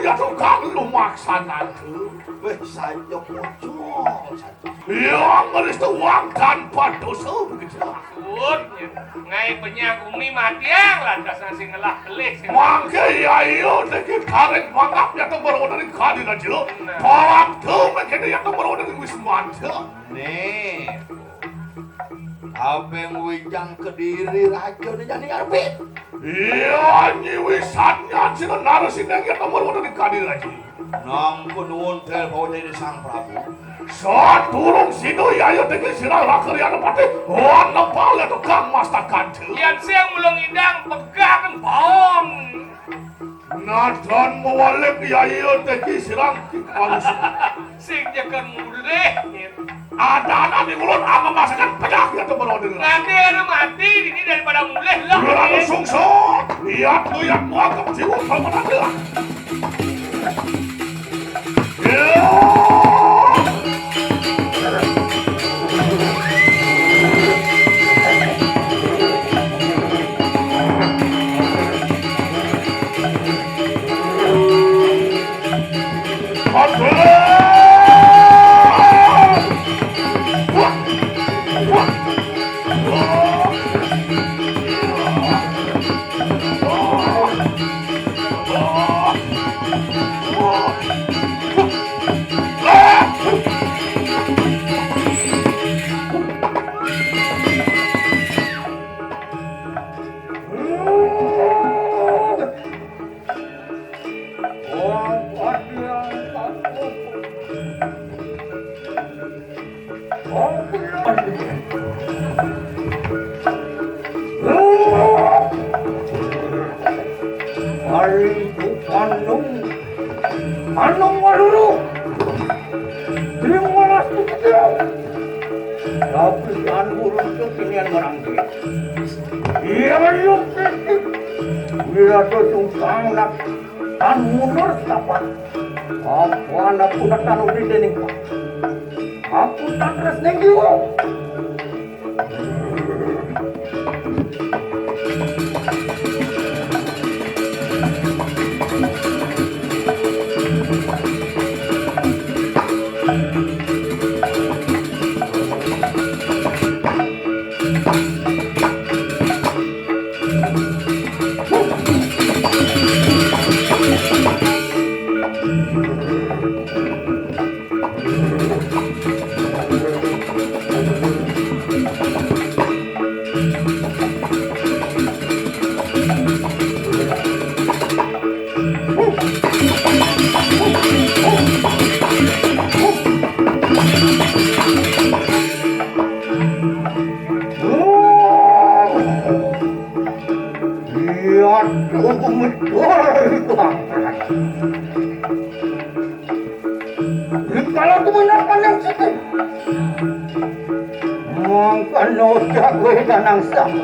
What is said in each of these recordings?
ya tukang lumaksana tuh. Weh, saja muncul saja. Yang harus tuang tanpa dosa begitu. Sud, ngai penyang umi matiang lantas nasi ngelah belis. Maka ya iyo deki tarik mangapnya tuh baru dari kadi aja. Tolak tuh mungkin ya tuh baru dari wisman tuh. Nih, apa yang wijang kediri raja udah jadi arbit. Iya, nyiwisannya sih narusin yang kita baru dari kadi aja. Nang penuhun tel kau jadi sang Prabu. Saat turun situ ya yo teki sirah rakar ya pati. Wah, nepal ya tukang mastakan tuh. Yang siang belum idang pegang bom. Nathan mewalip ya yo teki sirang kipalus. Sing jakan mulih. Ada anak di mulut apa masakan pedak ya tuh baru dari. Nanti ada mati ini daripada mulih lah. Wirada Sungsang, lihat tuh yang muakam jiwa sama naga. Wirada Sungsang tan mundur kapan? Apa anak punak tanu di dening Pak? Aku tak resneng jiwa. Kalau aku menangkan yang situ, maka noda gue danang sama.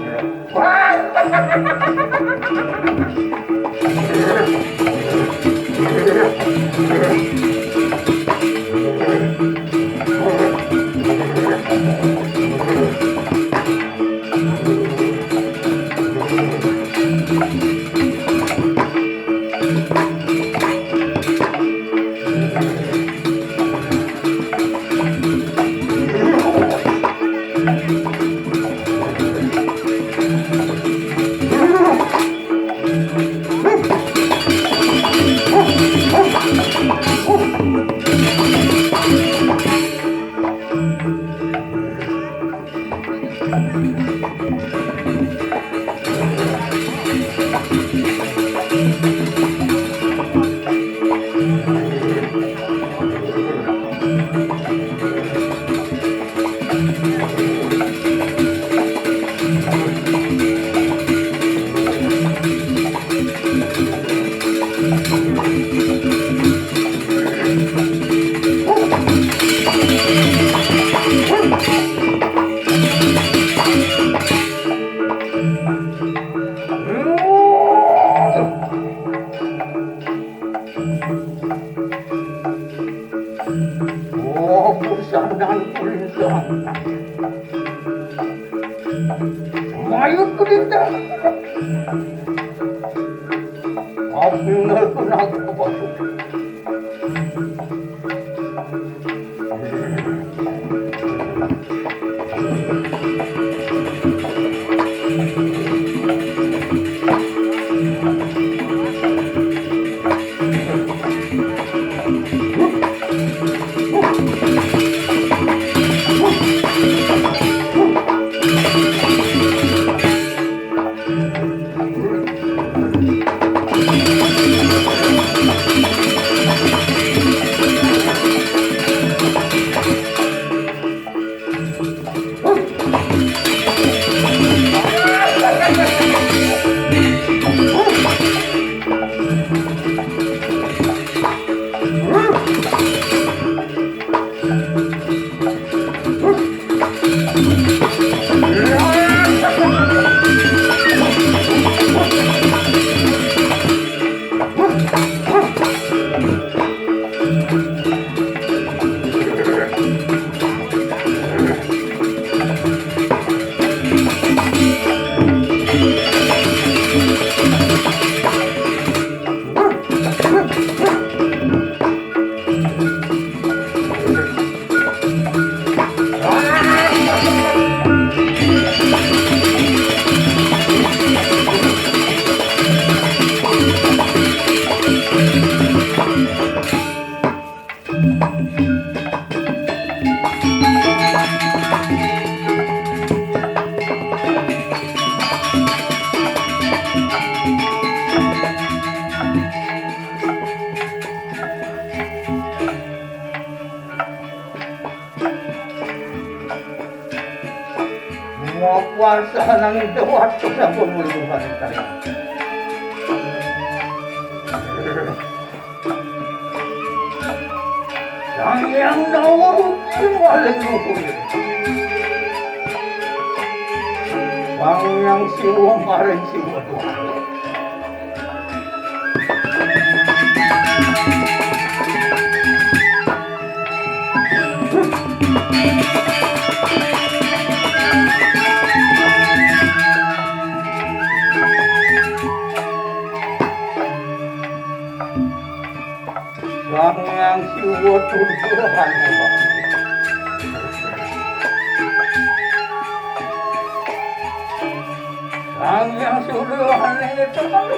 tinggalkan aku Batu. Kuasa nang itu waktu sampun mulai kali. Yang dawuh balik luhur. Bang yang siwa maring siwa Tuhan. Bang yang siwa Tuhan. Bang yang sudah itu kan.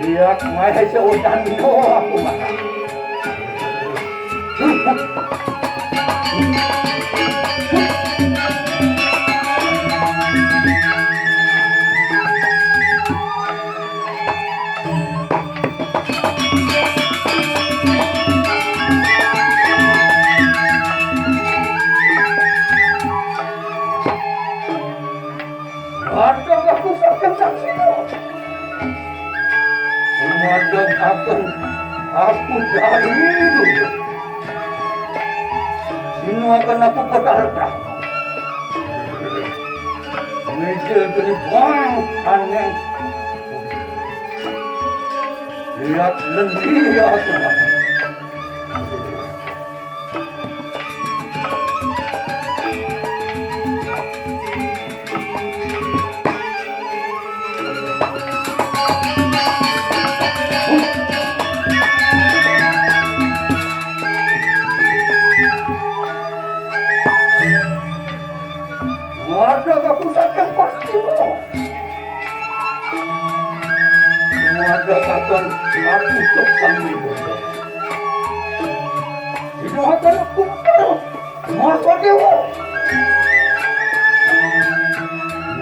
Lihat mai seudan doa aku makan. sino akan aku berharap. Ngejel gini bang aneh. Lihat lendir aku. Ada pusat yang pasti loh. Ada katan Agustus sambil bodoh. Itu akan aku tahu. Masa dewa.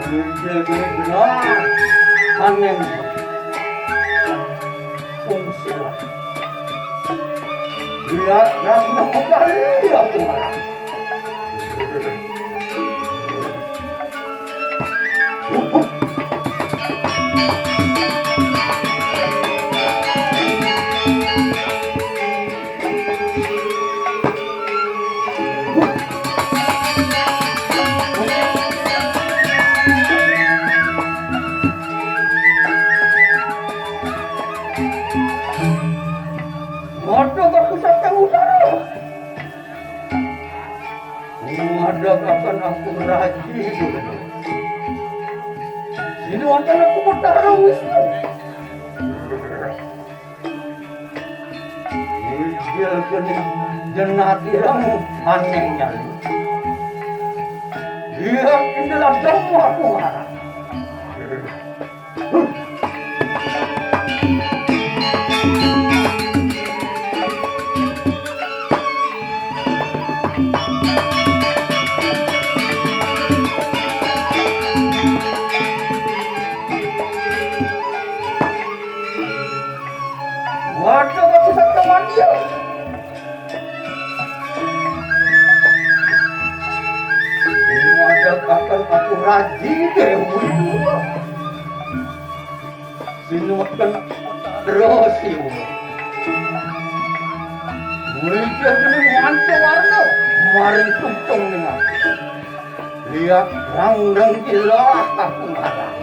Menjadi benar. Aneh. Fungsi lah. Lihat rahina kembali aku marah. Akan aku raji ini akan aku bertaruh Wisnu Wijil kini jenadiramu anehnya dia inilah damu aku marah akan aku raji dewi sini makan terus ibu Wujud ini mantu warna maring tuntung dengan lihat rang-rang gila aku marah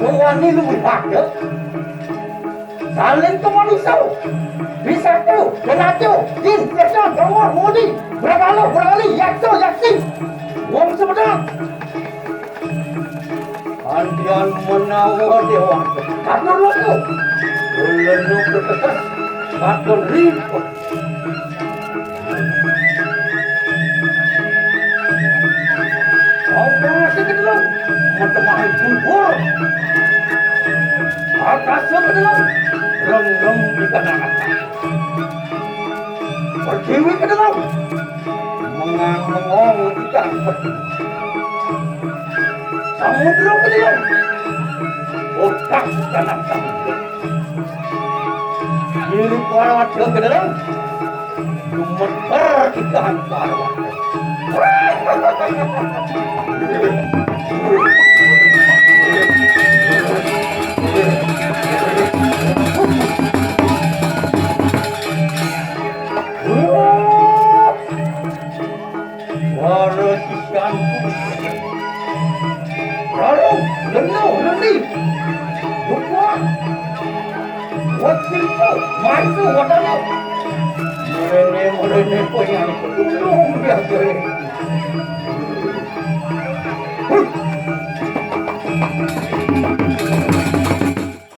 Wani luwih padhet saling kemanusia bisa tuh kenaco jin kerja gawar mudi berkali yakso yaksi wong semedang andian menawa dewa katur lu lenu berketes katur ribut apa masih kedelung menemani bulbul atasnya kedelung rem-rem di kanan pertiwi kedelung mengang-mengong ikan peti samudra kedelung otak kanan samudra kiri Parwata kedelung gemeter ikan Parwata Murni punya itu dia